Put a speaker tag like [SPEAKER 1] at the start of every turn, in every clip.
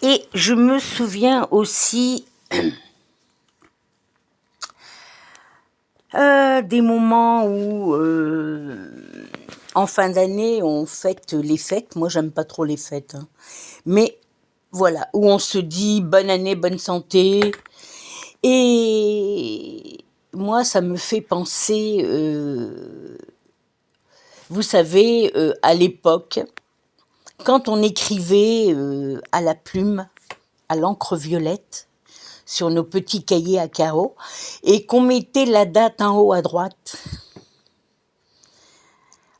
[SPEAKER 1] Et je me souviens aussi des moments où, en fin d'année, on fête les fêtes. Moi, j'aime pas trop les fêtes, hein. Mais voilà, où on se dit bonne année, bonne santé. Et moi, ça me fait penser, vous savez, à l'époque, quand on écrivait à la plume, à l'encre violette, sur nos petits cahiers à carreaux, et qu'on mettait la date en haut à droite.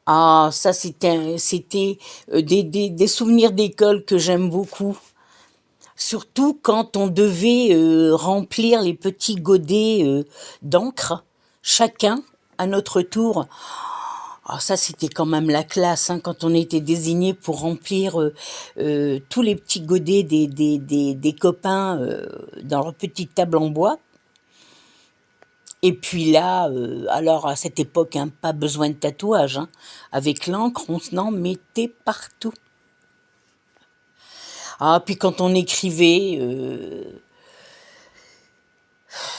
[SPEAKER 1] Ah, ça c'était des souvenirs d'école que j'aime beaucoup. Surtout quand on devait remplir les petits godets d'encre, chacun à notre tour. Ah, ça, c'était quand même la classe, hein, quand on était désigné pour remplir tous les petits godets des copains dans leur petite table en bois. Et puis là, alors à cette époque, hein, pas besoin de tatouage, hein. Avec l'encre, on s'en mettait partout. Ah, puis quand on écrivait,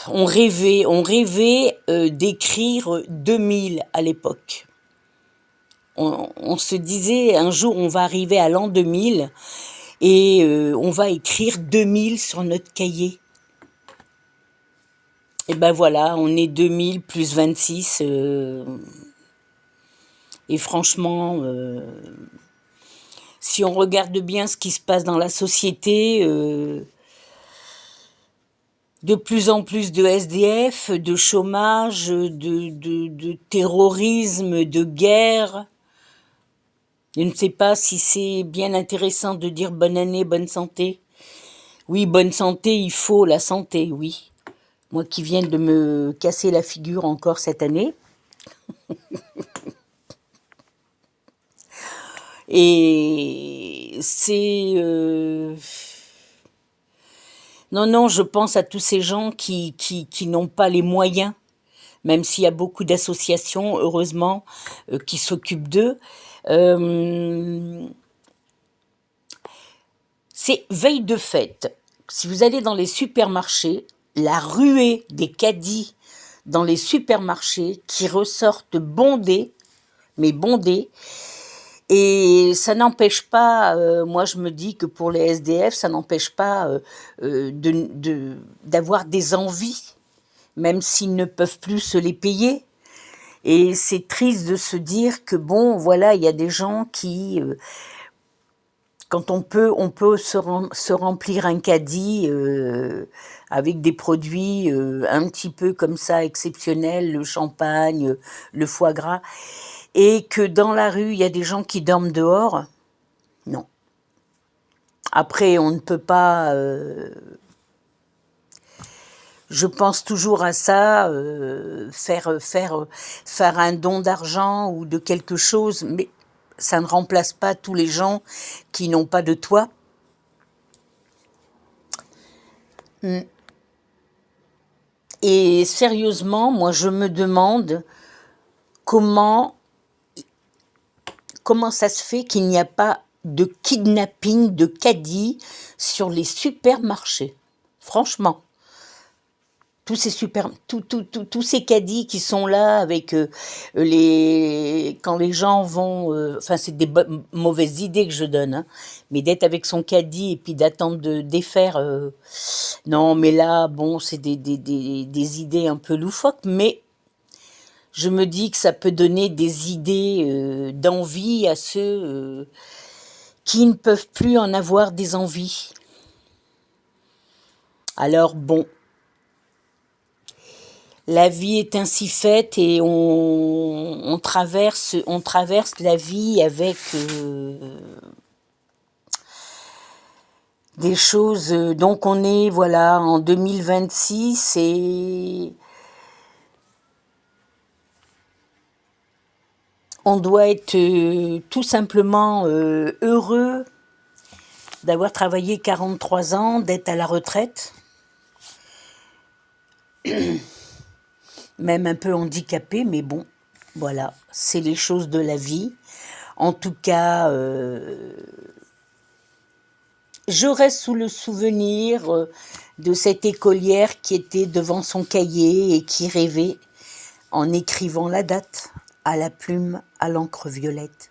[SPEAKER 1] on rêvait d'écrire 2000 à l'époque. On se disait un jour on va arriver à l'an 2000 et on va écrire 2000 sur notre cahier. Et ben voilà, on est 2000 plus 26 et franchement, si on regarde bien ce qui se passe dans la société, de plus en plus de SDF, de chômage, de terrorisme, de guerre. Je ne sais pas si c'est bien intéressant de dire bonne année, bonne santé. Oui, bonne santé, il faut la santé, oui. Moi qui viens de me casser la figure encore cette année. Et c'est... Non, non, je pense à tous ces gens qui n'ont pas les moyens, même s'il y a beaucoup d'associations, heureusement, qui s'occupent d'eux. C'est veille de fête. Si vous allez dans les supermarchés, la ruée des caddies dans les supermarchés qui ressortent bondés, mais bondés. Et ça n'empêche pas, moi je me dis que pour les SDF, ça n'empêche pas d'avoir des envies, même s'ils ne peuvent plus se les payer. Et c'est triste de se dire que bon, voilà, il y a des gens qui, quand on peut se remplir un caddie avec des produits un petit peu comme ça exceptionnels, le champagne, le foie gras, et que dans la rue, il y a des gens qui dorment dehors. Non. Après, on ne peut pas... je pense toujours à ça, faire un don d'argent ou de quelque chose, mais ça ne remplace pas tous les gens qui n'ont pas de toit. Et sérieusement, moi je me demande comment ça se fait qu'il n'y a pas de kidnapping de caddies sur les supermarchés. Franchement. Tous ces caddies qui sont là avec quand les gens vont, enfin c'est des mauvaises idées que je donne, hein, mais d'être avec son caddie et puis d'attendre de défaire, non, mais là bon c'est des idées un peu loufoques, mais je me dis que ça peut donner des idées d'envie à ceux qui ne peuvent plus en avoir des envies. Alors bon. La vie est ainsi faite et on traverse la vie avec des choses. Donc on est voilà en 2026 et on doit être tout simplement heureux d'avoir travaillé 43 ans, d'être à la retraite. Même un peu handicapé, mais bon, voilà, c'est les choses de la vie. En tout cas, je reste sous le souvenir de cette écolière qui était devant son cahier et qui rêvait en écrivant la date à la plume à l'encre violette.